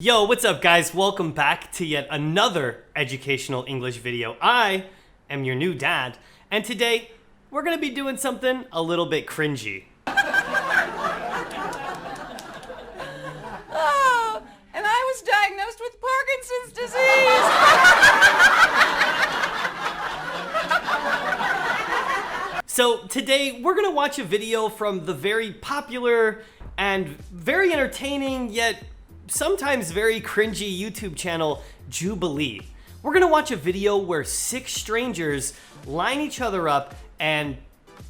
Yo, what's up guys? Welcome back to yet another educational English video. I am your new dad, and today we're gonna be doing something a little bit cringy. Oh, and I was diagnosed with Parkinson's disease. So today we're gonna watch a video from the very popular and very entertaining yet sometimes very cringy YouTube channel, Jubilee. We're gonna watch a video where 6 strangers line each other up and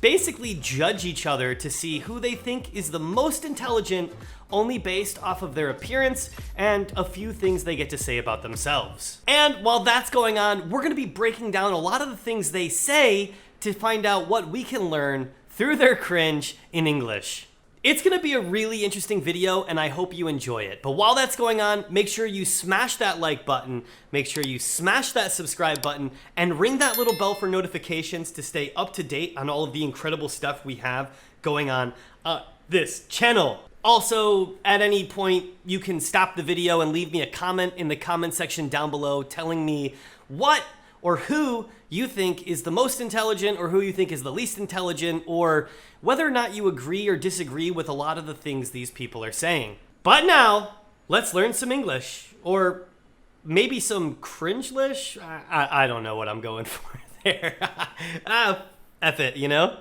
basically judge each other to see who they think is the most intelligent, only based off of their appearance and a few things they get to say about themselves. And while that's going on, we're gonna be breaking down a lot of the things they say to find out what we can learn through their cringe in English. It's gonna be a really interesting video and I hope you enjoy it. But while that's going on, make sure you smash that like button, make sure you smash that subscribe button, and ring that little bell for notifications to stay up to date on all of the incredible stuff we have going on this channel. Also, at any point, you can stop the video and leave me a comment in the comment section down below telling me what or who you think is the most intelligent or who you think is the least intelligent, or whether or not you agree or disagree with a lot of the things these people are saying. But now, let's learn some English, or maybe some cringe-lish? I don't know what I'm going for there. F it, you know?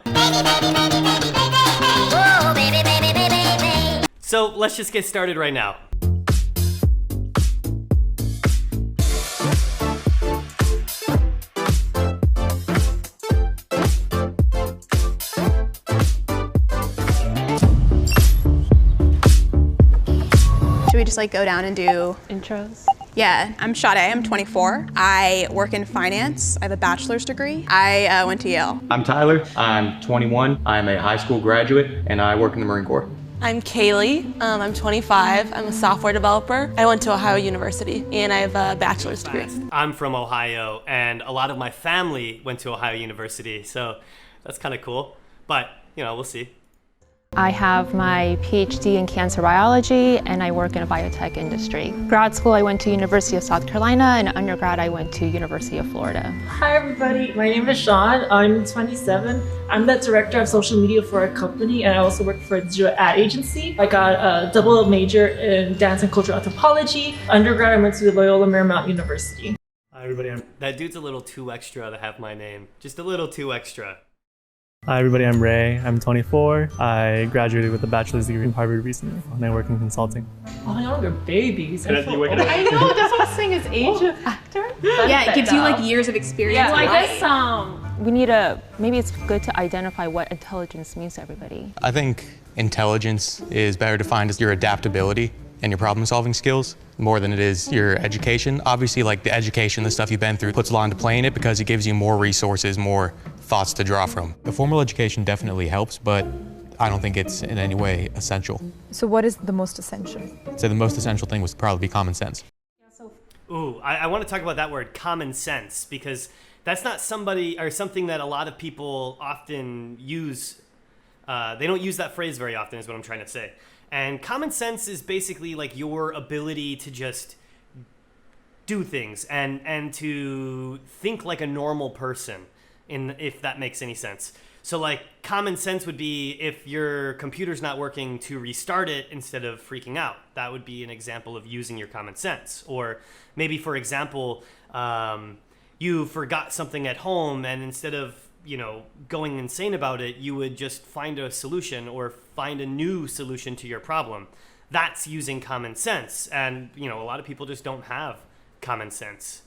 So let's just get started right now. Should we just like go down and do intros? Yeah, I'm Sade, I'm 24. I work in finance. I have a bachelor's degree. I went to Yale. I'm Tyler, I'm 21. I'm a high school graduate and I work in the Marine Corps. I'm Kaylee, I'm 25. I'm a software developer. I went to Ohio University and I have a bachelor's degree. I'm from Ohio and a lot of my family went to Ohio University, so that's kind of cool. But, you know, we'll see. I have my PhD in cancer biology and I work in a biotech industry. Grad school, I went to University of South Carolina, and undergrad, I went to University of Florida. Hi everybody, my name is Sean. I'm 27. I'm the director of social media for a company and I also work for a digital ad agency. I got a double major in dance and cultural anthropology. Undergrad, I went to Loyola Marymount University. Hi everybody, That dude's a little too extra to have my name. Just a little too extra. I'm Ray. I'm 24. I graduated with a bachelor's degree from Harvard recently, and I work in consulting. Oh, y'all are babies. I know, that's what I was saying, is age a factor? Yeah, it gives you like years of experience. Yeah, I guess We need maybe it's good to identify what intelligence means to everybody. I think intelligence is better defined as your adaptability and your problem solving skills more than it is your education. Obviously, like the education, the stuff you've been through puts a lot into play in it because it gives you more resources, more thoughts to draw from. The formal education definitely helps, but I don't think it's in any way essential. So what is the most essential? So the most essential thing would probably be common sense. Ooh, I want to talk about that word, common sense, because that's not somebody or something that a lot of people often use. They don't use that phrase very often, is what I'm trying to say. And common sense is basically like your ability to just do things and to think like a normal person, if that makes any sense. So like common sense would be if your computer's not working, to restart it instead of freaking out. That would be an example of using your common sense. Or maybe, for example, you forgot something at home, and instead of going insane about it, you would just find a solution or find a new solution to your problem. That's using common sense. And, a lot of people just don't have common sense.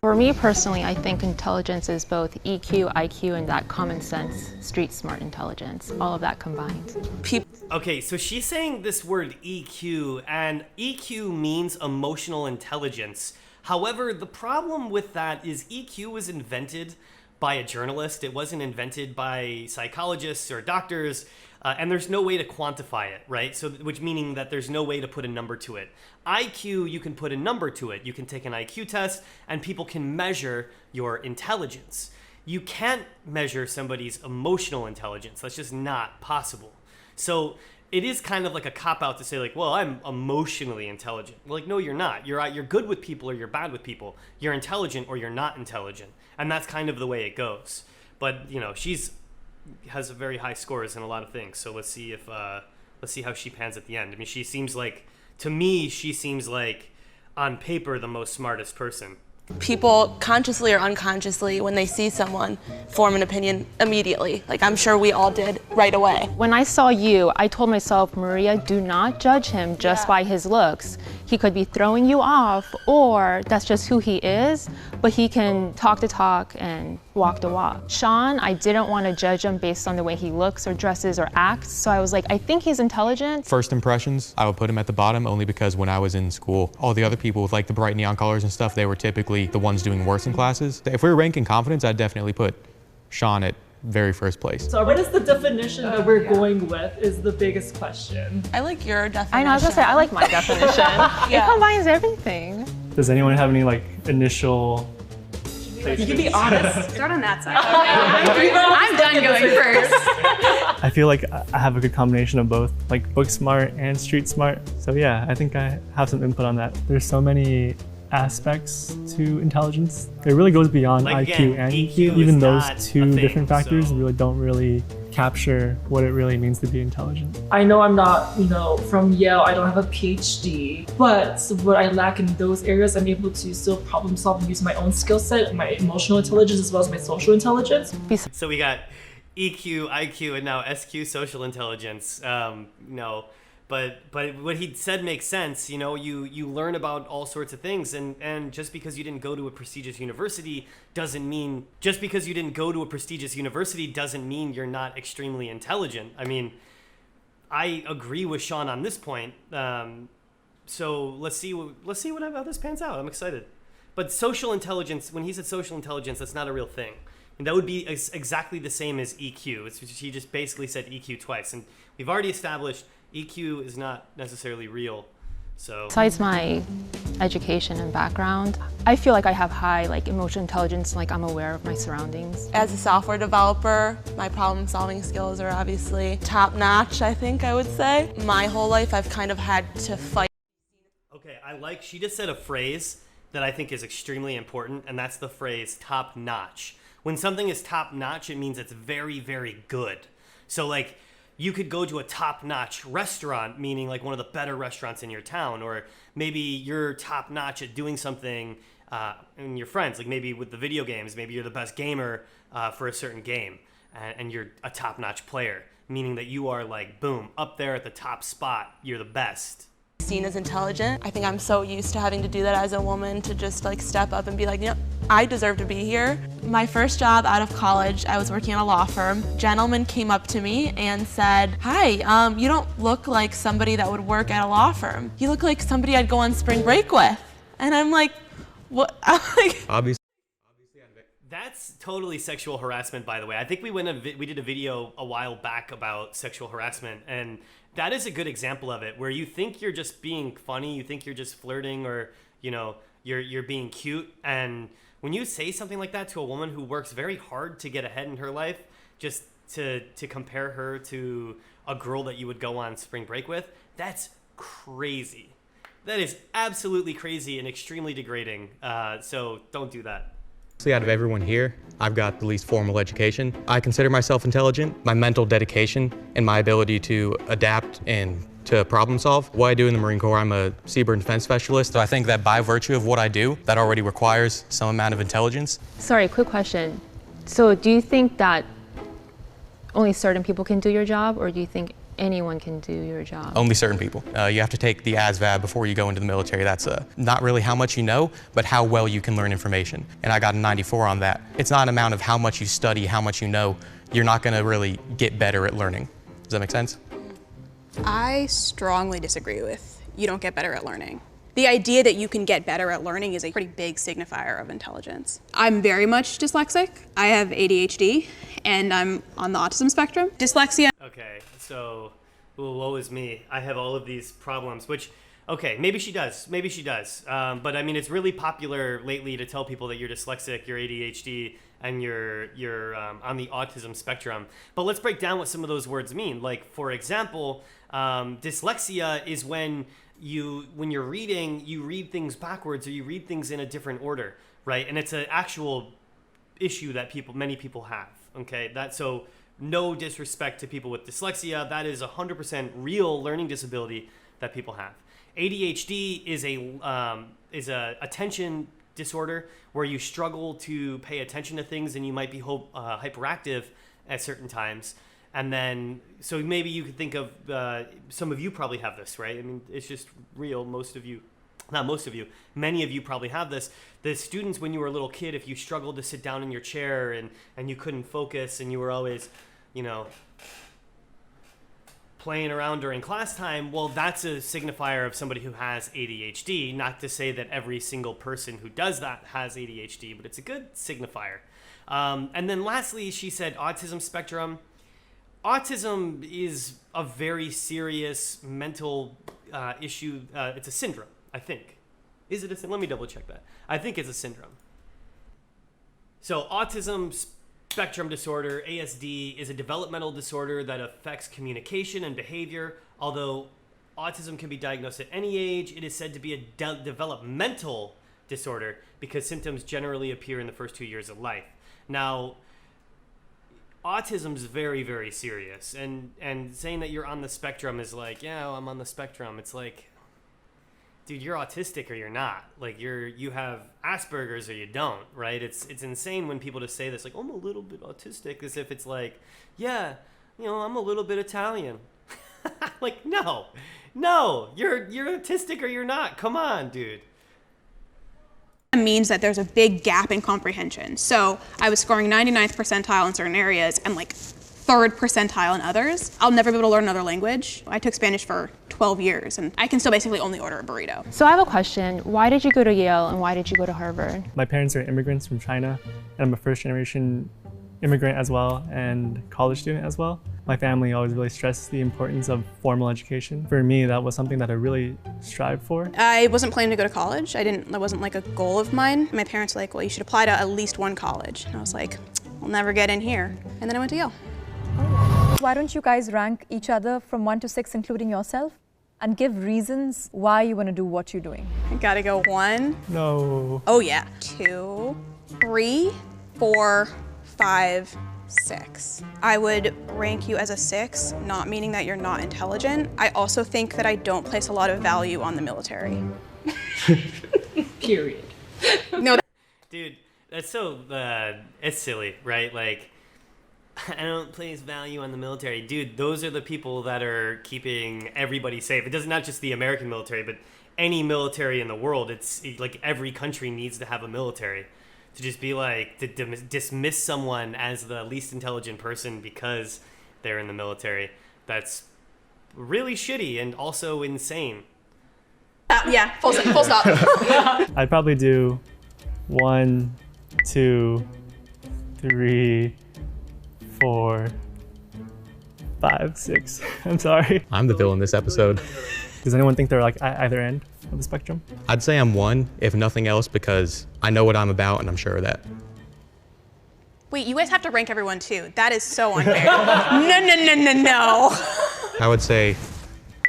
For me personally, I think intelligence is both EQ, IQ, and that common sense, street smart intelligence, all of that combined. Okay, so she's saying this word EQ, and EQ means emotional intelligence. However, the problem with that is EQ was invented by a journalist. It wasn't invented by psychologists or doctors, and there's no way to quantify it, right? So, which meaning that there's no way to put a number to it. IQ, you can put a number to it. You can take an IQ test, and people can measure your intelligence. You can't measure somebody's emotional intelligence. That's just not possible. So it is kind of like a cop-out to say like, well, I'm emotionally intelligent. Like, no, you're not. You're good with people or you're bad with people. You're intelligent or you're not intelligent. And that's kind of the way it goes. But, you know, has a very high scores in a lot of things. So let's see how she pans at the end. I mean, to me, she seems like on paper the most smartest person. People consciously or unconsciously, when they see someone, form an opinion immediately. Like I'm sure we all did right away. When I saw you, I told myself, Maria, do not judge him just by his looks. He could be throwing you off, or that's just who he is, but he can talk the talk and walk the walk. Sean, I didn't want to judge him based on the way he looks or dresses or acts, so I was like, I think he's intelligent. First impressions, I would put him at the bottom only because when I was in school, all the other people with like the bright neon colors and stuff, they were typically the ones doing worse in classes. If we were ranking confidence, I'd definitely put Sean at very first place. So what is the definition that we're going with is the biggest question. I like your definition. I know, I was gonna say, I like my definition. It combines everything. Does anyone have any like initial? You can be honest. Start on that side. I'm done going first. I feel like I have a good combination of both, like book smart and street smart. So yeah, I think I have some input on that. There's so many aspects to intelligence. It really goes beyond Like, IQ again, and EQ EQ. Even is those not two a thing, different factors so- really don't capture what it really means to be intelligent. I know I'm not, from Yale, I don't have a PhD, but what I lack in those areas, I'm able to still problem solve and use my own skill set, my emotional intelligence as well as my social intelligence. So we got EQ, IQ, and now SQ, social intelligence. But what he said makes sense. You learn about all sorts of things, and just because you didn't go to a prestigious university doesn't mean you're not extremely intelligent. I mean, I agree with Sean on this point. So let's see how this pans out. I'm excited. But social intelligence, when he said social intelligence, that's not a real thing. And that would be exactly the same as EQ. He just basically said EQ twice, and we've already established EQ is not necessarily real. So Besides my education and background, I feel like I have high emotional intelligence, I'm aware of my surroundings. As a software developer, my problem-solving skills are obviously top-notch, I think I would say. My whole life I've kind of had to fight. Okay, she just said a phrase that I think is extremely important, and that's the phrase top-notch. When something is top-notch, it means it's very, very good. So you could go to a top-notch restaurant, meaning one of the better restaurants in your town, or maybe you're top-notch at doing something in your friends, maybe with the video games, maybe you're the best gamer for a certain game, and you're a top-notch player, meaning that you are boom, up there at the top spot, you're the best. Seen as intelligent. I think I'm so used to having to do that as a woman to just step up and be I deserve to be here. My first job out of college, I was working at a law firm. A gentleman came up to me and said, "Hi, you don't look like somebody that would work at a law firm. You look like somebody I'd go on spring break with." And I'm like, what? Obviously. That's totally sexual harassment, by the way. I think we did a video a while back about sexual harassment, and that is a good example of it, where you think you're just being funny, you think you're just flirting, or you're being cute, and when you say something like that to a woman who works very hard to get ahead in her life, just to compare her to a girl that you would go on spring break with, that's crazy. That is absolutely crazy and extremely degrading. So don't do that. Out of everyone here, I've got the least formal education. I consider myself intelligent. My mental dedication and my ability to adapt and to problem solve. What I do in the Marine Corps, I'm a seabird defense specialist. So I think that by virtue of what I do, that already requires some amount of intelligence. Sorry, quick question. So do you think that only certain people can do your job, or do you think anyone can do your job? Only certain people. You have to take the ASVAB before you go into the military. That's not really how much you know, but how well you can learn information. And I got a 94 on that. It's not an amount of how much you study, how much you know. You're not going to really get better at learning. Does that make sense? I strongly disagree with you don't get better at learning. The idea that you can get better at learning is a pretty big signifier of intelligence. I'm very much dyslexic. I have ADHD, and I'm on the autism spectrum. Dyslexia. Okay, so, woe is me. I have all of these problems, which, okay, maybe she does. But I mean, it's really popular lately to tell people that you're dyslexic, you're ADHD, and you're on the autism spectrum. But let's break down what some of those words mean. For example, Dyslexia is when you're reading, you read things backwards or you read things in a different order, right? And it's an actual issue that many people have. Okay, so no disrespect to people with dyslexia. That is 100% real learning disability that people have. ADHD is a attention disorder where you struggle to pay attention to things and you might be hyperactive at certain times. And then, so maybe you could think of, some of you probably have this, right? I mean, it's just real. Many of you probably have this. The students, when you were a little kid, if you struggled to sit down in your chair and you couldn't focus and you were always, playing around during class time, well, that's a signifier of somebody who has ADHD. Not to say that every single person who does that has ADHD, but it's a good signifier. And then lastly, she said autism spectrum. Autism is a very serious mental issue. It's a syndrome, I think. Is it a syndrome? Let me double check that. I think it's a syndrome. So autism spectrum disorder, ASD, is a developmental disorder that affects communication and behavior. Although autism can be diagnosed at any age, it is said to be a developmental disorder because symptoms generally appear in the first 2 years of life. Now, autism is very, very serious, and saying that you're on the spectrum is like, yeah, I'm on the spectrum. It's like, dude, you're autistic or you're not. Like, you have Asperger's or you don't, right? It's insane when people just say this, like, oh, I'm a little bit autistic, as if it's like, yeah, I'm a little bit Italian. Like, no, you're autistic or you're not. Come on, dude. Means that there's a big gap in comprehension. So I was scoring 99th percentile in certain areas and like 3rd percentile in others. I'll never be able to learn another language. I took Spanish for 12 years and I can still basically only order a burrito. So I have a question. Why did you go to Yale and why did you go to Harvard? My parents are immigrants from China, and I'm a first-generation immigrant as well and college student as well. My family always really stressed the importance of formal education. For me, that was something that I really strived for. I wasn't planning to go to college. That wasn't like a goal of mine. My parents were like, well, you should apply to at least one college. And I was like, I'll never get in here. And then I went to Yale. Why don't you guys rank each other from 1 to 6, including yourself, and give reasons why you want to do what you're doing? I gotta go 1. No. Oh yeah. 2, 3, 4, 5, 6. I would rank you as a 6, not meaning that you're not intelligent. I also think that I don't place a lot of value on the military. Period. No. Dude, that's so, it's silly, right? Like, I don't place value on the military. Dude, those are the people that are keeping everybody safe. It does not just the American military, but any military in the world. It's like every country needs to have a military. To just be like, to dismiss someone as the least intelligent person because they're in the military, that's really shitty and also insane. Yeah, full stop. I'd probably do 1, 2, 3, 4, 5, 6. I'm sorry. I'm the villain this episode. Does anyone think they're like at either end of the spectrum? I'd say I'm 1, if nothing else, because I know what I'm about and I'm sure of that. Wait, you guys have to rank everyone too. That is so unfair. No. I would say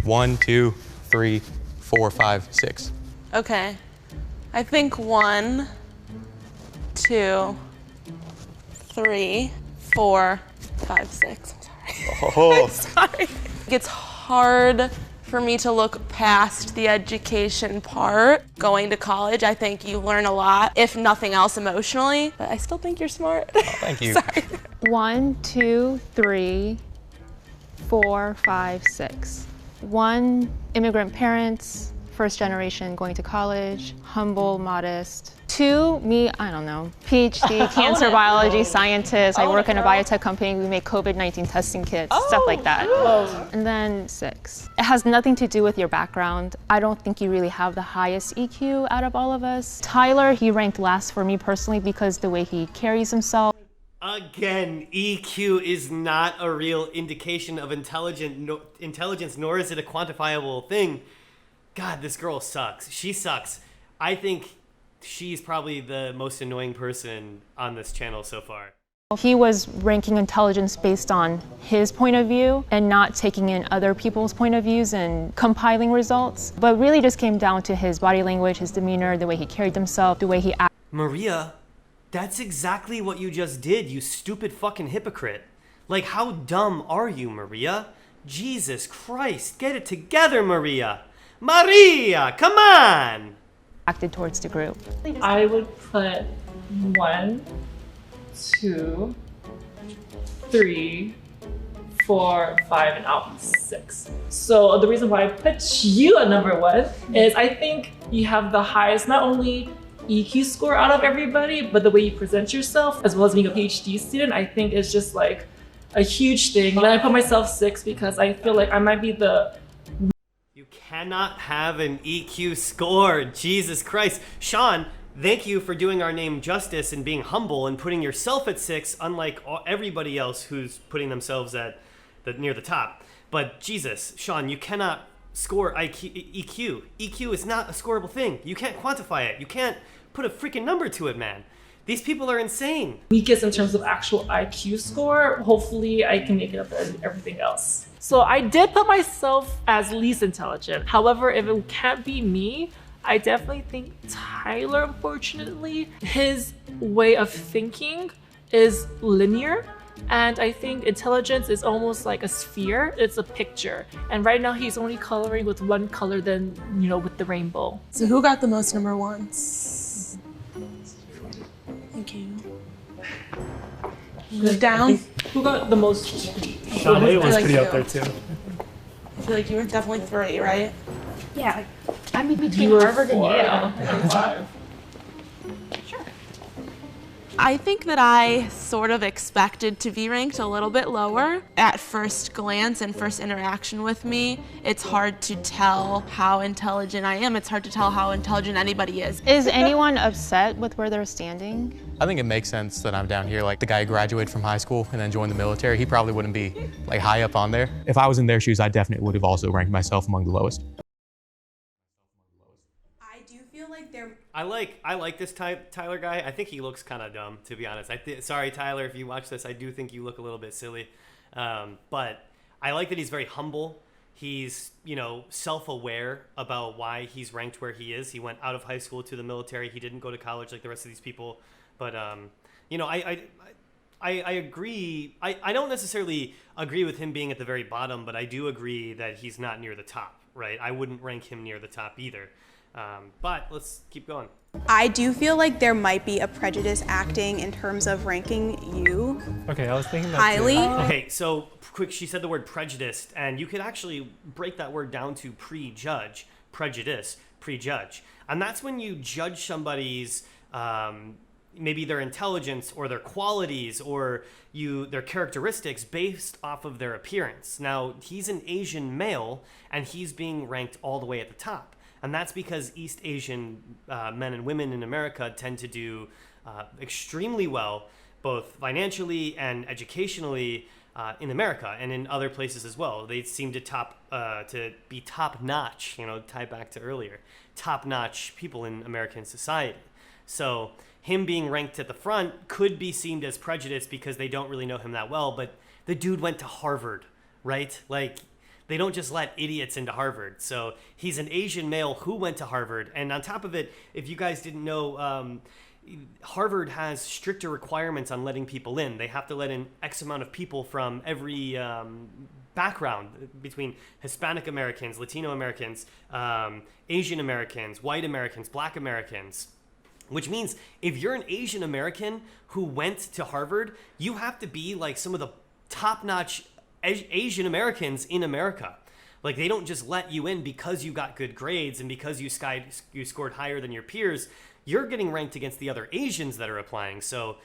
1, 2, 3, 4, 5, 6. Okay. I think 1, 2, 3, 4, 5, 6. I'm sorry. It's hard for me to look past the education part. Going to college, I think you learn a lot, if nothing else emotionally, but I still think you're smart. Oh, thank you. Sorry. 1, 2, 3, 4, 5, 6. 1, immigrant parents, first generation going to college, humble, modest. 2, me, I don't know, PhD, cancer biology scientist. I work in a biotech company. We make COVID-19 testing kits, stuff like that. And then 6. It has nothing to do with your background. I don't think you really have the highest EQ out of all of us. Tyler, he ranked last for me personally because the way he carries himself. Again, EQ is not a real indication of intelligence, nor is it a quantifiable thing. God, this girl sucks. She sucks. I think she's probably the most annoying person on this channel so far. He was ranking intelligence based on his point of view and not taking in other people's point of views and compiling results, but really just came down to his body language, his demeanor, the way he carried himself, the way he acted. Maria, that's exactly what you just did, you stupid fucking hypocrite. Like, how dumb are you, Maria? Jesus Christ, get it together, Maria. Maria, come on! Acted towards the group. I would put 1, 2, 3, 4, 5, and out 6. So the reason why I put you at number 1 is I think you have the highest, not only EQ score out of everybody, but the way you present yourself, as well as being a PhD student, I think is just like a huge thing. And I put myself 6 because I feel like I might be the... You cannot have an EQ score, Jesus Christ. Sean, thank you for doing our name justice and being humble and putting yourself at 6, unlike everybody else who's putting themselves at near the top. But Jesus, Sean, you cannot score EQ. EQ is not a scoreable thing. You can't quantify it. You can't put a freaking number to it, man. These people are insane. Weakest in terms of actual IQ score. Hopefully I can make it up in everything else. So I did put myself as least intelligent. However, if it can't be me, I definitely think Tyler, unfortunately, his way of thinking is linear. And I think intelligence is almost like a sphere. It's a picture. And right now he's only coloring with one color than, with the rainbow. So who got the most number 1s? Thank you. Move down. Who got the most? Sean A was pretty you. up there too. I feel like you were definitely 3, right? Yeah, I'm in between You were Harvard and 4. Yale. 5. I think that I sort of expected to be ranked a little bit lower. At first glance and first interaction with me, it's hard to tell how intelligent I am. It's hard to tell how intelligent anybody is. Is anyone upset with where they're standing? I think it makes sense that I'm down here. Like the guy who graduated from high school and then joined the military, he probably wouldn't be like high up on there. If I was in their shoes, I definitely would have also ranked myself among the lowest. I do feel like they're... I like this Tyler guy. I think he looks kind of dumb, to be honest. Sorry, Tyler, if you watch this, I do think you look a little bit silly. But I like that he's very humble. He's, self-aware about why he's ranked where he is. He went out of high school to the military. He didn't go to college like the rest of these people. But, I agree. I don't necessarily agree with him being at the very bottom, but I do agree that he's not near the top, right? I wouldn't rank him near the top either. But let's keep going. I do feel like there might be a prejudice acting in terms of ranking you Okay, I was thinking that highly. Okay, so quick, she said the word prejudiced, and you could actually break that word down to prejudge, prejudice, prejudge. And that's when you judge somebody's maybe their intelligence or their qualities or their characteristics based off of their appearance. Now, he's an Asian male, and he's being ranked all the way at the top. And that's because East Asian men and women in America tend to do extremely well, both financially and educationally in America and in other places as well. They seem to be top-notch, tied back to earlier, top-notch people in American society. So him being ranked at the front could be seen as prejudice because they don't really know him that well, but the dude went to Harvard, right? Like, they don't just let idiots into Harvard. So he's an Asian male who went to Harvard. And on top of it, if you guys didn't know, Harvard has stricter requirements on letting people in. They have to let in X amount of people from every background between Hispanic Americans, Latino Americans, Asian Americans, white Americans, black Americans. Which means if you're an Asian American who went to Harvard, you have to be like some of the top-notch Asian Americans in America. Like, they don't just let you in because you got good grades and because you scored higher than your peers. You're getting ranked against the other Asians that are applying. So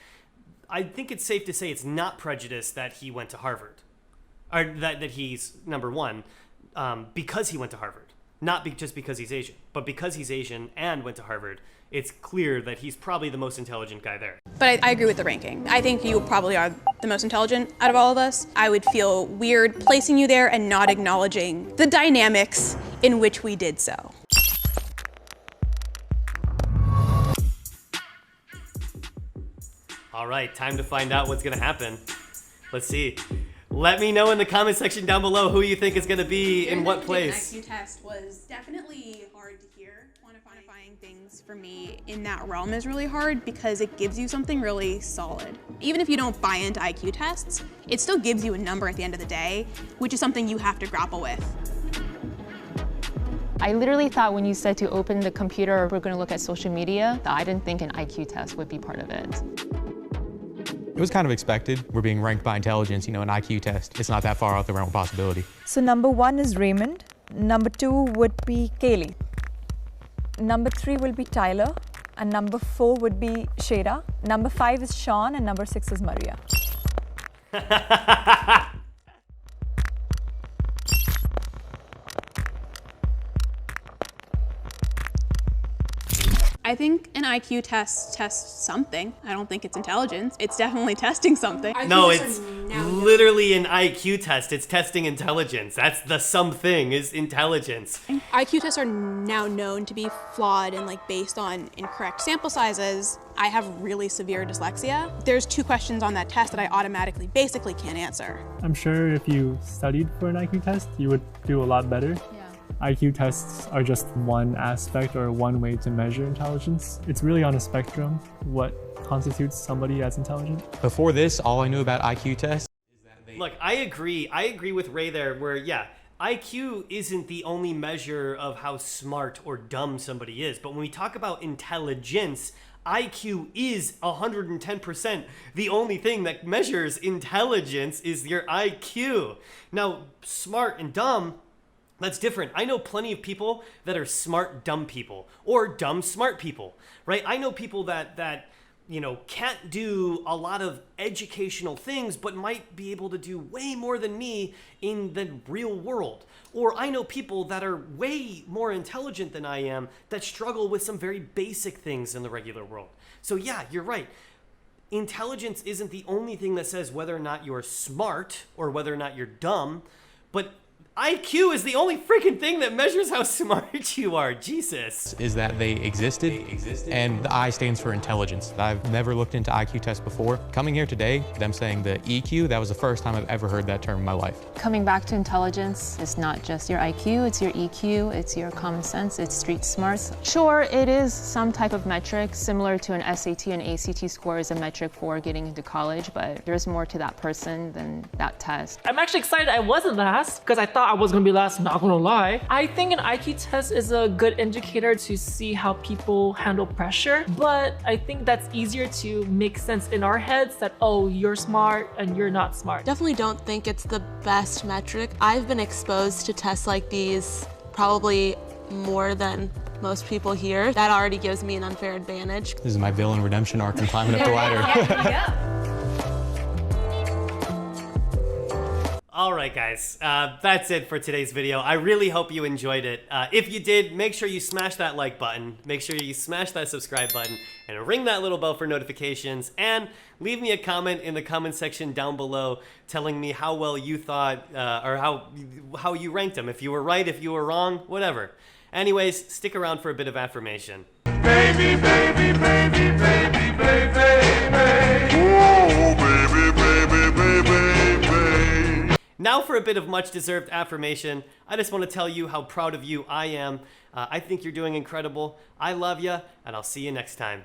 I think it's safe to say it's not prejudice that he went to Harvard, or that he's number 1 because he went to Harvard. Not just because he's Asian, but because he's Asian and went to Harvard, it's clear that he's probably the most intelligent guy there. But I agree with the ranking. I think you probably are the most intelligent out of all of us. I would feel weird placing you there and not acknowledging the dynamics in which we did so. All right, time to find out what's gonna happen. Let's see. Let me know in the comment section down below who you think is gonna be in what place. The IQ test was definitely hard to hear. Quantifying things for me in that realm is really hard because it gives you something really solid. Even if you don't buy into IQ tests, it still gives you a number at the end of the day, which is something you have to grapple with. I literally thought when you said to open the computer, we're going to look at social media, that I didn't think an IQ test would be part of it. It was kind of expected. We're being ranked by intelligence, an IQ test. It's not that far out the realm of possibility. So number 1 is Raymond. Number 2 would be Kaylee. Number 3 will be Tyler. And number 4 would be Shada. Number 5 is Sean, and number 6 is Maria. I think an IQ test tests something. I don't think it's intelligence. It's definitely testing something. No, it's literally an IQ test. It's testing intelligence. That's the something is intelligence. IQ tests are now known to be flawed and based on incorrect sample sizes. I have really severe dyslexia. There's 2 questions on that test that I automatically basically can't answer. I'm sure if you studied for an IQ test, you would do a lot better. IQ tests are just one aspect or one way to measure intelligence. It's really on a spectrum what constitutes somebody as intelligent. Before this, all I knew about IQ tests is that they... Look, I agree with Ray there where, IQ isn't the only measure of how smart or dumb somebody is. But when we talk about intelligence, IQ is 110%. The only thing that measures intelligence is your IQ. Now, smart and dumb, that's different. I know plenty of people that are smart, dumb people or dumb, smart people, right? I know people that can't do a lot of educational things, but might be able to do way more than me in the real world. Or I know people that are way more intelligent than I am that struggle with some very basic things in the regular world. So yeah, you're right. Intelligence isn't the only thing that says whether or not you're smart or whether or not you're dumb, but IQ is the only freaking thing that measures how smart you are. Jesus. Is that they existed, and the I stands for intelligence. I've never looked into IQ tests before. Coming here today, them saying the EQ, that was the first time I've ever heard that term in my life. Coming back to intelligence, it's not just your IQ, it's your EQ, it's your common sense, it's street smarts. Sure, it is some type of metric similar to an SAT and ACT score is a metric for getting into college, but there's more to that person than that test. I'm actually excited I wasn't last because I thought I was gonna be last, not gonna lie. I think an IQ test is a good indicator to see how people handle pressure, but I think that's easier to make sense in our heads that, oh, you're smart and you're not smart. Definitely don't think it's the best metric. I've been exposed to tests like these probably more than most people here. That already gives me an unfair advantage. This is my villain redemption arc. I'm climbing up the ladder. All right, guys, that's it for today's video. I really hope you enjoyed it. If you did, make sure you smash that like button, make sure you smash that subscribe button, and ring that little bell for notifications, and leave me a comment in the comment section down below telling me how well you thought, or how you ranked them. If you were right, if you were wrong, whatever. Anyways, stick around for a bit of affirmation. Baby, baby, baby, baby, baby, baby. Whoa, baby, baby, baby, baby. Now for a bit of much-deserved affirmation. I just want to tell you how proud of you I am. I think you're doing incredible. I love you, and I'll see you next time.